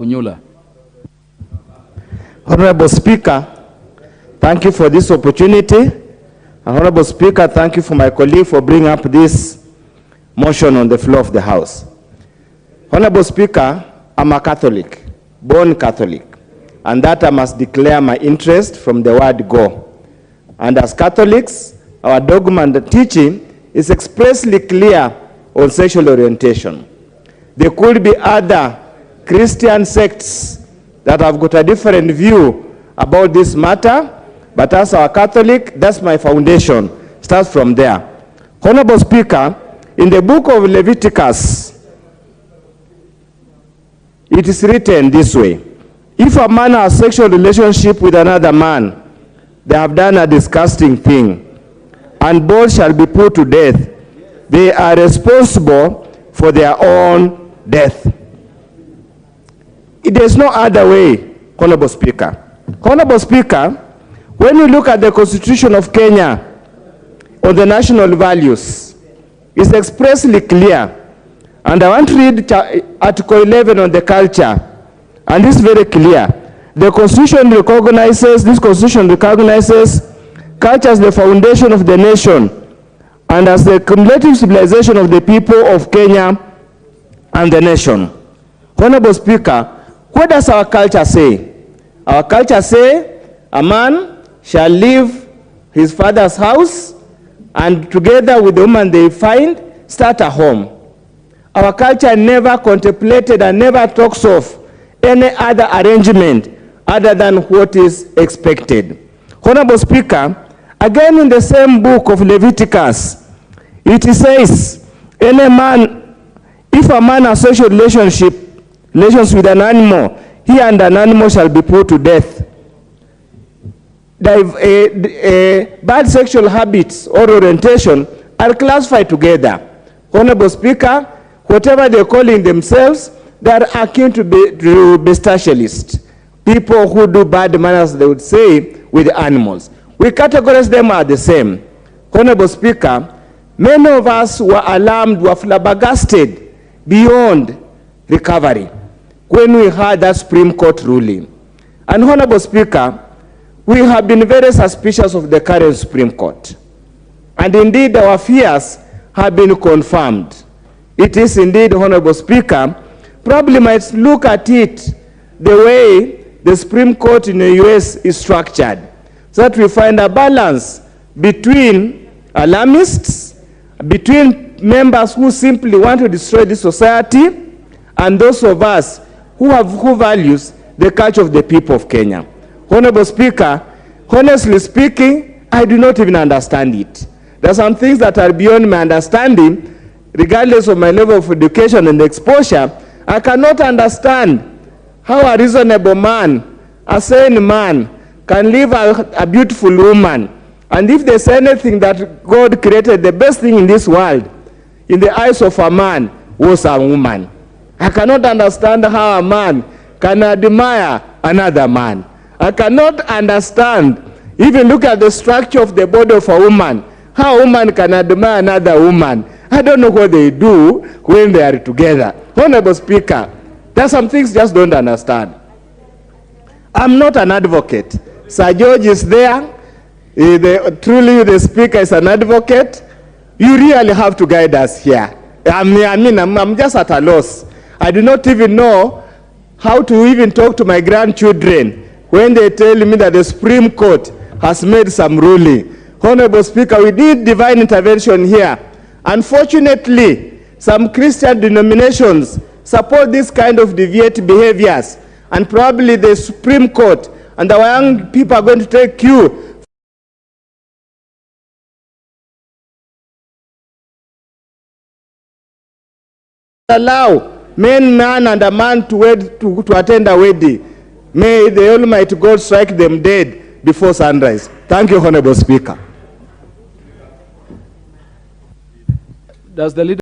Unyula. Honorable Speaker, thank you for this opportunity. Honorable Speaker, thank you for my colleague for bringing up this motion on the floor of the House. Honorable Speaker, I'm a Catholic, born Catholic, and that I must declare my interest from the word go. And as Catholics, our dogma and the teaching is expressly clear on sexual orientation. There could be other Christian sects that have got a different view about this matter, but as our Catholic, that's my foundation. Starts from there. Honorable Speaker, in the book of Leviticus, it is written this way: if a man has a sexual relationship with another man, they have done a disgusting thing, and both shall be put to death. They are responsible for their own death. There is no other way, Honorable Speaker. Honorable Speaker, when you look at the Constitution of Kenya on the national values, it's expressly clear. And I want to read Article 11 on the culture, and it's very clear. The Constitution recognizes, this Constitution recognizes culture as the foundation of the nation and as the cumulative civilization of the people of Kenya and the nation. Honorable Speaker, what does our culture say? Our culture say a man shall leave his father's house and together with the woman they find, start a home. Our culture never contemplated and never talks of any other arrangement other than what is expected. Honorable Speaker, again in the same book of Leviticus, it says, any man, if a man has sexual relations with an animal, he and an animal shall be put to death. Bad sexual habits or orientation are classified together. Honorable Speaker, whatever they're calling themselves, they are akin to bestialists. People who do bad manners, they would say, with animals. We categorize them as the same. Honorable Speaker, many of us were alarmed, were flabbergasted beyond recovery when we heard that Supreme Court ruling. And Honorable Speaker, we have been very suspicious of the current Supreme Court. And indeed, our fears have been confirmed. It is indeed, Honorable Speaker, probably might look at it the way the Supreme Court in the US is structured, so that we find a balance between alarmists, between members who simply want to destroy this society, and those of us who values the culture of the people of Kenya. Honorable Speaker, honestly speaking, I do not even understand it. There are some things that are beyond my understanding, regardless of my level of education and exposure. I cannot understand how a reasonable man, a sane man, can leave a beautiful woman. And if there's anything that God created, the best thing in this world, in the eyes of a man, was a woman. I cannot understand how a man can admire another man. I cannot understand, even look at the structure of the body of a woman, how a woman can admire another woman. I don't know what they do when they are together. Honorable Speaker, there are some things just don't understand. I'm not an advocate. Sir George is there. Truly the Speaker is an advocate. You really have to guide us here. I'm just at a loss. I do not even know how to even talk to my grandchildren when they tell me that the Supreme Court has made some ruling. Honorable Speaker, we need divine intervention here. Unfortunately, some Christian denominations support this kind of deviant behaviors, and probably the Supreme Court and our young people are going to take cue. Allow man and a man to attend a wedding. May the Almighty God strike them dead before sunrise. Thank you, Honorable Speaker. Does the leader